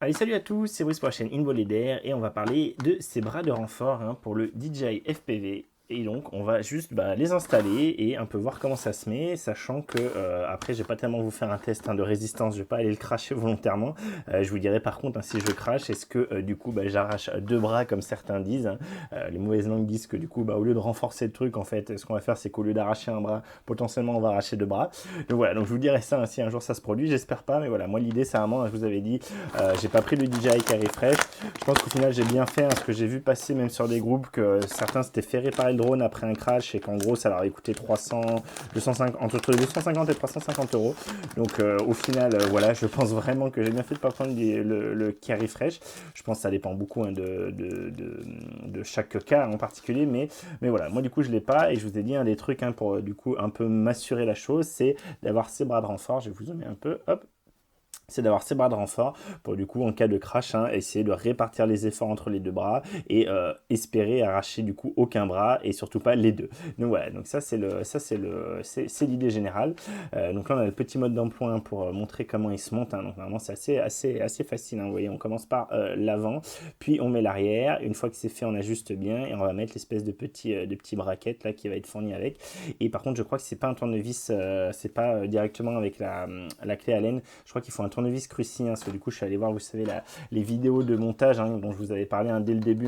Allez, salut à tous, c'est Brice pour la chaîne Involidaire et on va parler de ces bras de renfort pour le DJI FPV. Et donc, on va juste les installer et un peu voir comment ça se met, sachant que après, je vais pas tellement vous faire un test de résistance, je vais pas aller le cracher volontairement. Je vous dirai par contre, si je crache, est-ce que du coup, j'arrache deux bras comme certains disent. Les mauvaises langues disent que du coup, au lieu de renforcer le truc, en fait, ce qu'on va faire, c'est qu'au lieu d'arracher un bras, potentiellement, on va arracher deux bras. Donc voilà, donc je vous dirai ça si un jour ça se produit, j'espère pas, mais voilà, moi l'idée, c'est vraiment, je vous avais dit, j'ai pas pris le DJI Carry Fresh. Je pense qu'au final, j'ai bien fait, parce que j'ai vu passer même sur des groupes que certains s'étaient fait réparer le drone après un crash et qu'en gros, ça leur avait coûté 300, 250, entre 250 et 350 euros. Donc au final, voilà, je pense vraiment que j'ai bien fait de pas prendre le Carry Fresh. Je pense que ça dépend beaucoup de chaque cas en particulier, mais voilà, moi du coup, je l'ai pas et je vous ai dit un des trucs pour du coup un peu m'assurer la chose, c'est d'avoir ces bras de renfort. Je vais vous zoomer un peu, hop, c'est d'avoir ces bras de renfort pour du coup en cas de crash essayer de répartir les efforts entre les deux bras et espérer arracher du coup aucun bras et surtout pas les deux. Donc voilà, donc c'est l'idée générale. Donc là on a le petit mode d'emploi pour montrer comment il se monte. Donc normalement c'est assez facile. Vous voyez, on commence par l'avant, puis on met l'arrière. Une fois que c'est fait, on ajuste bien et on va mettre l'espèce de petit bracket là qui va être fourni avec. Et par contre, je crois que c'est pas un tournevis, c'est pas directement avec la clé Allen. Je crois qu'il faut un tournevis Cruci, parce que du coup je suis allé voir, vous savez, les vidéos de montage dont je vous avais parlé dès le début,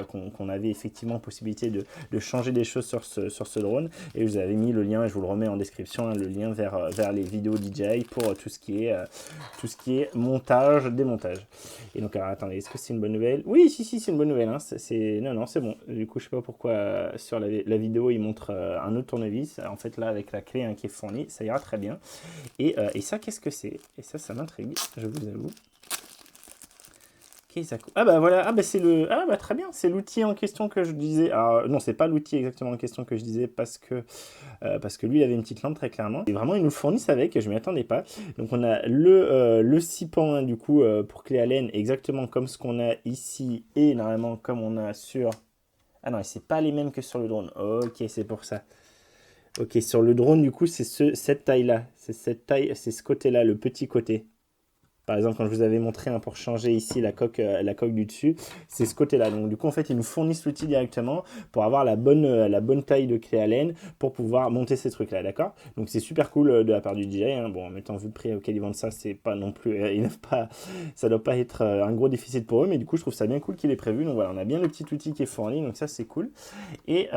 qu'on avait effectivement possibilité de changer des choses sur ce drone, et je vous avais mis le lien, et je vous le remets en description, le lien vers les vidéos DJI pour tout ce qui est montage, démontage. Et donc alors attendez, est-ce que c'est une bonne nouvelle? Oui, si, c'est une bonne nouvelle, non, c'est bon. Du coup je sais pas pourquoi sur la vidéo il montre un autre tournevis, en fait là avec la clé qui est fournie, ça ira très bien. Et ça, qu'est-ce que c'est? Et ça m'intrigue, je vous avoue. Ah bah voilà, c'est le. Ah bah très bien, c'est l'outil en question que je disais. Alors non, c'est pas l'outil exactement en question que je disais parce que lui il avait une petite lampe très clairement. Et vraiment ils nous le fournissent avec, je m'y attendais pas. Donc on a le 6 pans du coup pour clé Allen, exactement comme ce qu'on a ici et normalement comme on a sur. Ah non, c'est pas les mêmes que sur le drone. Ok, c'est pour ça. Ok, sur le drone, du coup, c'est cette taille-là. C'est cette taille, c'est ce côté-là, le petit côté. Par exemple, quand je vous avais montré pour changer ici la coque du dessus, c'est ce côté-là. Donc, du coup, en fait, ils nous fournissent l'outil directement pour avoir la bonne taille de clé Allen pour pouvoir monter ces trucs-là, d'accord? Donc, c'est super cool de la part du DJI. Bon, en mettant vu le prix auquel ils vendent ça, c'est pas non plus, ça doit pas être un gros déficit pour eux, mais du coup, je trouve ça bien cool qu'il est prévu. Donc voilà, on a bien le petit outil qui est fourni, donc ça, c'est cool. Et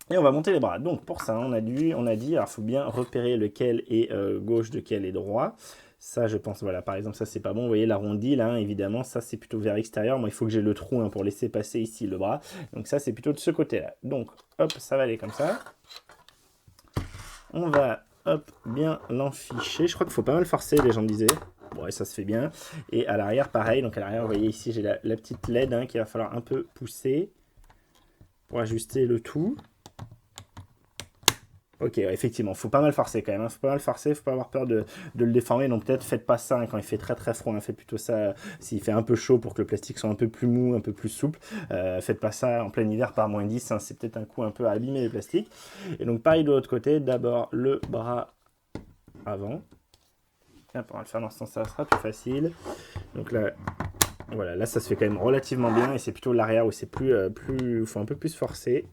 et on va monter les bras. Donc pour ça, on a dit, alors il faut bien repérer lequel est gauche, lequel est droit. Ça, je pense, voilà, par exemple, ça c'est pas bon. Vous voyez l'arrondi là, évidemment, ça c'est plutôt vers l'extérieur. Moi, il faut que j'ai le trou pour laisser passer ici le bras. Donc ça, c'est plutôt de ce côté-là. Donc, hop, ça va aller comme ça. On va, hop, bien l'enficher. Je crois qu'il faut pas mal forcer, les gens me disaient. Bon, et ça se fait bien. Et à l'arrière, pareil. Donc à l'arrière, vous voyez ici, j'ai la petite LED qu'il va falloir un peu pousser pour ajuster le tout. Ok, ouais, effectivement, faut pas mal forcer quand même. Faut pas mal forcer, faut pas avoir peur de le déformer. Donc peut-être faites pas ça quand il fait très très froid. Faites plutôt ça s'il fait un peu chaud pour que le plastique soit un peu plus mou, un peu plus souple. Faites pas ça en plein hiver par -10. C'est peut-être un coup un peu à abîmer les plastiques. Et donc pareil de l'autre côté, d'abord le bras avant. Hop, on va le faire dans ce sens-là, ça sera plus facile. Donc là, voilà, là ça se fait quand même relativement bien. Et c'est plutôt l'arrière où c'est faut un peu plus forcer.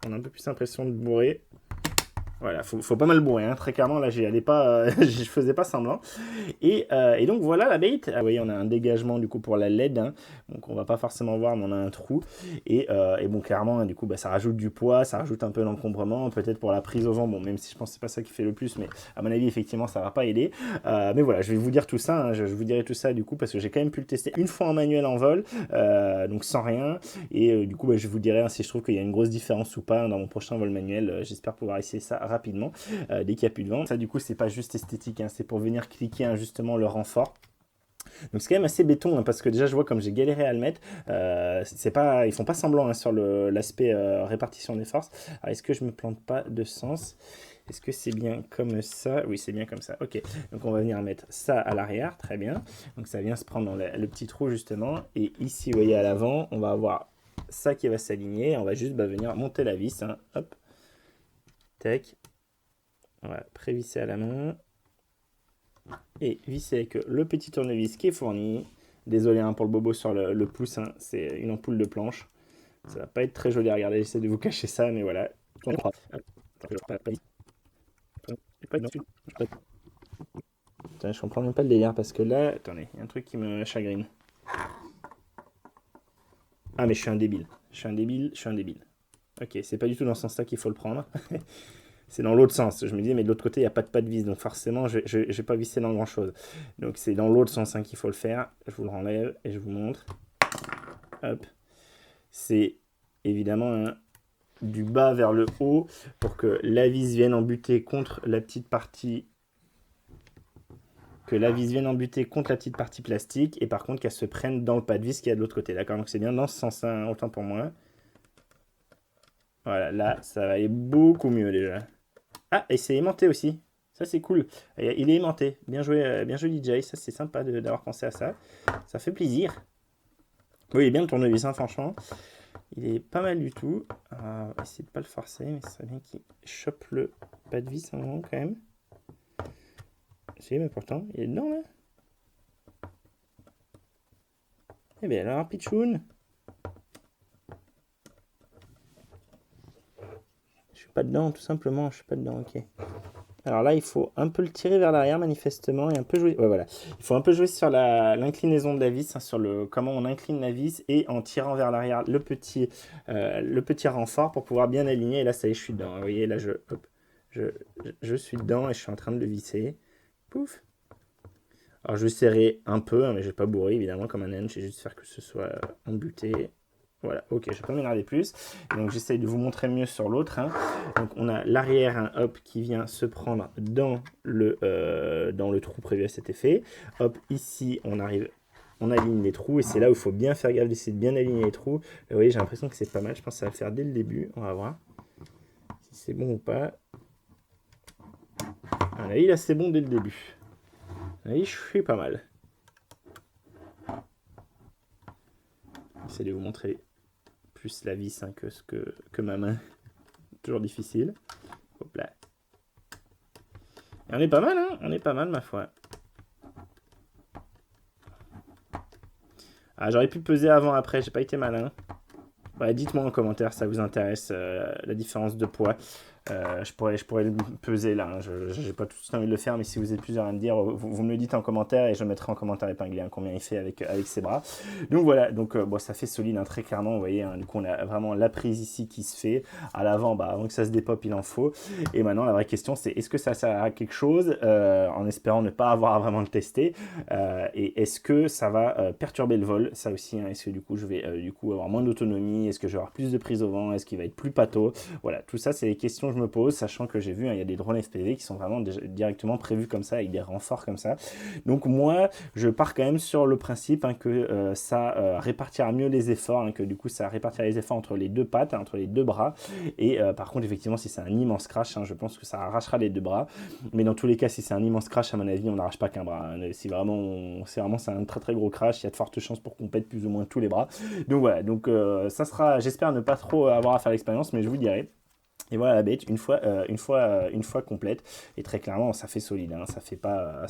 On a un peu plus l'impression de bourrer. Voilà, faut pas mal bourrer, très clairement, là j'y allais pas, je faisais pas semblant. Et donc voilà la bait. Vous voyez, on a un dégagement du coup pour la LED, donc on va pas forcément voir, mais on a un trou. Et bon, clairement, du coup, ça rajoute du poids, ça rajoute un peu d'encombrement, peut-être pour la prise au vent, bon, même si je pense que c'est pas ça qui fait le plus, mais à mon avis, effectivement, ça va pas aider. Mais voilà, je vais vous dire tout ça, je vous dirai tout ça du coup, parce que j'ai quand même pu le tester une fois en manuel en vol, donc sans rien. Et du coup, je vous dirai si je trouve qu'il y a une grosse différence ou pas dans mon prochain vol manuel. J'espère pouvoir essayer ça rapidement dès qu'il n'y a plus de vent. Ça, du coup, c'est pas juste esthétique, c'est pour venir cliquer justement le renfort. Donc c'est quand même assez béton parce que déjà je vois comme j'ai galéré à le mettre. Ils font pas semblant sur l'aspect répartition des forces. Alors est-ce que je me plante pas de sens? Est-ce que c'est bien comme ça? Oui, c'est bien comme ça. Ok, donc on va venir mettre ça à l'arrière, très bien. Donc ça vient se prendre dans le petit trou justement. Et ici, vous voyez à l'avant, on va avoir ça qui va s'aligner. On va juste venir monter la vis. Hop, tac. On va prévisser à la main et visser avec le petit tournevis qui est fourni. Désolé hein, pour le bobo sur le pouce, hein, c'est une ampoule de planche. Ça va pas être très joli à regarder, j'essaie de vous cacher ça, mais voilà. Putain, je comprends même pas le délire parce que là, attendez, il y a un truc qui me chagrine. Ah, mais je suis un débile. Je suis un débile, je suis un débile. Ok, c'est pas du tout dans ce sens-là qu'il faut le prendre. C'est dans l'autre sens. Je me dis, mais de l'autre côté, il n'y a pas de vis, donc forcément, je vais pas visser dans grand-chose. Donc c'est dans l'autre sens hein, qu'il faut le faire. Je vous le renlève et je vous montre. Hop. C'est évidemment du bas vers le haut pour que la vis vienne embuter contre la petite partie plastique et par contre qu'elle se prenne dans le pas de vis qu'il y a de l'autre côté. D'accord, donc c'est bien dans ce sens hein, autant pour moi. Voilà, là, ça va aller beaucoup mieux déjà. Ah, et c'est aimanté aussi. Ça, c'est cool. Il est aimanté. Bien joué DJ. Ça, c'est sympa d'avoir pensé à ça. Ça fait plaisir. Oui, il est bien le tournevis, hein, franchement. Il est pas mal du tout. On va essayer de pas le forcer, mais ça serait bien qu'il chope le pas de vis un moment quand même. Si, mais pourtant, il est dedans là. Eh bien alors, Pichoun. Je suis pas dedans, tout simplement. Je suis pas dedans, ok. Alors là, il faut un peu le tirer vers l'arrière manifestement et un peu jouer. Ouais, voilà. Il faut un peu jouer sur l'inclinaison de la vis, hein, sur comment on incline la vis et en tirant vers l'arrière le petit renfort pour pouvoir bien aligner. Et là, ça y est, je suis dedans. Vous voyez, là, je suis dedans et je suis en train de le visser. Pouf. Alors, je vais serrer un peu, hein, mais je vais pas bourrer évidemment comme un âne. Je vais juste faire que ce soit embuté. Voilà, ok, je vais pas m'énerver plus. Donc j'essaye de vous montrer mieux sur l'autre. Hein. Donc on a l'arrière, hein, hop, qui vient se prendre dans le trou prévu à cet effet. Hop, ici, on aligne les trous et c'est là où il faut bien faire gaffe d'essayer de bien aligner les trous. Vous voyez, j'ai l'impression que c'est pas mal. Je pense que ça va le faire dès le début. On va voir si c'est bon ou pas. Voilà, là c'est bon dès le début. Là, je suis pas mal. J'essaie de vous montrer plus la vis hein, que ma main. Toujours difficile. Hop là. Et on est pas mal, hein. On est pas mal, ma foi. Ah, j'aurais pu peser avant, après. J'ai pas été malin. Ouais, dites-moi en commentaire si ça vous intéresse la différence de poids. Je pourrais le peser là. Hein. Je n'ai pas tout de suite envie de le faire, mais si vous êtes plusieurs à me dire, vous me le dites en commentaire et je mettrai en commentaire épinglé hein, combien il fait avec ses bras. Donc voilà, donc bon, ça fait solide hein, très clairement. Vous voyez, hein, du coup, on a vraiment la prise ici qui se fait. À l'avant, bah, avant que ça se dépop, il en faut. Et maintenant, la vraie question, c'est est-ce que ça sert à quelque chose en espérant ne pas avoir à vraiment le tester et est-ce que ça va perturber le vol? Ça aussi, hein, est-ce que du coup, je vais du coup avoir moins d'autonomie? Est-ce que je vais avoir plus de prise au vent? Est-ce qu'il va être plus pâteau? Voilà, tout ça, c'est des questions que je me pose, sachant que j'ai vu, hein, il y a des drones FPV qui sont vraiment directement prévus comme ça, avec des renforts comme ça. Donc moi, je pars quand même sur le principe hein, que ça répartira mieux les efforts, hein, que du coup, ça répartira les efforts entre les deux pattes, hein, entre les deux bras. Et par contre, effectivement, si c'est un immense crash, hein, je pense que ça arrachera les deux bras. Mais dans tous les cas, si c'est un immense crash, à mon avis, on n'arrache pas qu'un bras. Hein. Si vraiment, c'est un très très gros crash, il y a de fortes chances pour qu'on pète plus ou moins tous les bras. Donc voilà, donc ça sera, j'espère ne pas trop avoir à faire l'expérience, mais je vous dirai. Et voilà la bête, une fois complète. Et très clairement, ça fait solide, hein, ça fait pas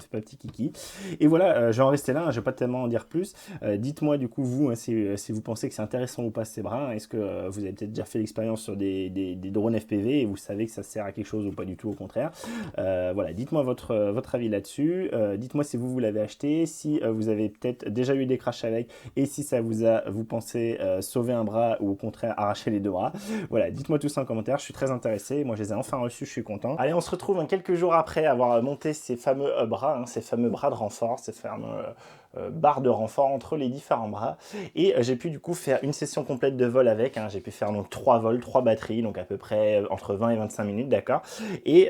petit kiki. Et voilà, je vais en rester là, hein, je vais pas tellement en dire plus. Dites-moi du coup, vous, hein, si vous pensez que c'est intéressant ou pas ces bras. Hein, est-ce que vous avez peut-être déjà fait l'expérience sur des drones FPV et vous savez que ça sert à quelque chose ou pas du tout, au contraire. Voilà, dites-moi votre avis là-dessus. Dites-moi si vous l'avez acheté, si vous avez peut-être déjà eu des crashs avec, et si ça vous pensez sauver un bras ou au contraire arracher les deux bras. Voilà, dites-moi tout ça en commentaire, je suis très intéressé. Moi, je les ai enfin reçus, je suis content. Allez, on se retrouve quelques jours après avoir monté ces fameux bras, hein, ces fameux bras de renfort, ces fameux barres de renfort entre les différents bras. Et j'ai pu du coup faire une session complète de vol avec. Hein. J'ai pu faire donc 3 vols, 3 batteries, donc à peu près entre 20 et 25 minutes, d'accord. Et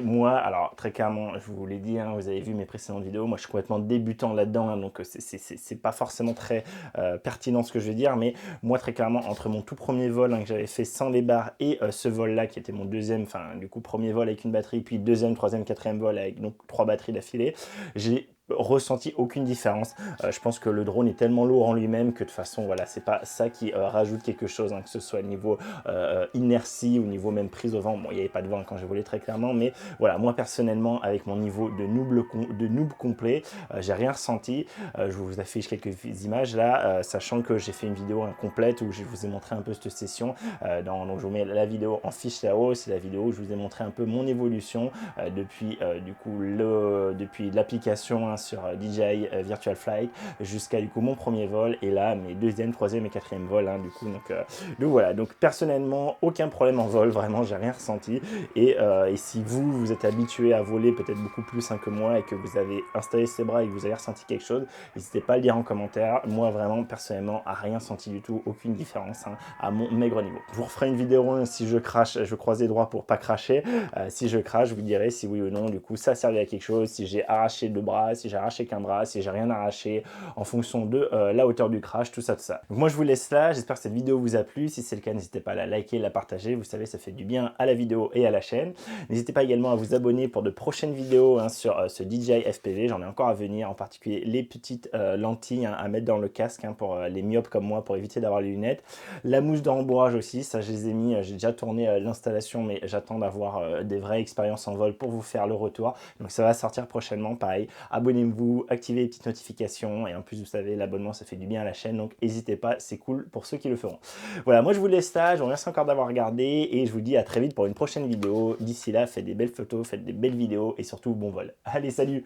moi, alors très clairement, je vous l'ai dit, hein, vous avez vu mes précédentes vidéos, moi je suis complètement débutant là-dedans, hein, donc c'est pas forcément très pertinent ce que je vais dire, mais moi très clairement, entre mon tout premier vol hein, que j'avais fait sans les barres et ce vol-là qui était mon deuxième, enfin du coup premier vol avec une batterie, puis deuxième, troisième, quatrième vol avec donc 3 batteries d'affilée, j'ai ressenti aucune différence. Je pense que le drone est tellement lourd en lui-même que de toute façon, voilà, c'est pas ça qui rajoute quelque chose, hein, que ce soit niveau inertie ou niveau même prise au vent. Bon, il n'y avait pas de vent quand j'ai volé très clairement, mais voilà, moi personnellement, avec mon niveau de noob complet, j'ai rien ressenti. Je vous affiche quelques images là, sachant que j'ai fait une vidéo incomplète où je vous ai montré un peu cette session. Donc je vous mets la vidéo en fiche là-haut, c'est la vidéo où je vous ai montré un peu mon évolution depuis du coup depuis l'application, hein, sur DJI Virtual Flight jusqu'à du coup mon premier vol et là mes deuxième, troisième et quatrième vols, hein, du coup donc voilà, donc personnellement aucun problème en vol, vraiment j'ai rien ressenti et si vous êtes habitué à voler peut-être beaucoup plus, hein, que moi et que vous avez installé ces bras et que vous avez ressenti quelque chose, n'hésitez pas à le dire en commentaire. Moi vraiment personnellement à rien senti du tout, aucune différence, hein, à mon maigre niveau. Je vous referai une vidéo, hein, si je crache, je croise les doigts pour pas cracher. Si je crache, je vous dirai si oui ou non du coup ça servait à quelque chose, si j'ai arraché 2 bras, si j'ai arraché qu'un bras, si j'ai rien arraché en fonction de la hauteur du crash, tout ça, tout ça. Donc moi je vous laisse là, j'espère que cette vidéo vous a plu. Si c'est le cas, n'hésitez pas à la liker, la partager, vous savez ça fait du bien à la vidéo et à la chaîne. N'hésitez pas également à vous abonner pour de prochaines vidéos, hein, sur ce DJI FPV, j'en ai encore à venir, en particulier les petites lentilles, hein, à mettre dans le casque, hein, pour les myopes comme moi, pour éviter d'avoir les lunettes. La mousse de rembourrage aussi, ça je les ai mis, j'ai déjà tourné l'installation, mais j'attends d'avoir des vraies expériences en vol pour vous faire le retour. Donc ça va sortir prochainement, pareil. Abonnez-vous, activez les petites notifications et en plus vous savez l'abonnement ça fait du bien à la chaîne, donc n'hésitez pas, c'est cool pour ceux qui le feront. Voilà, moi je vous laisse là, je vous remercie encore d'avoir regardé et je vous dis à très vite pour une prochaine vidéo. D'ici là, faites des belles photos, faites des belles vidéos et surtout bon vol. Allez, salut.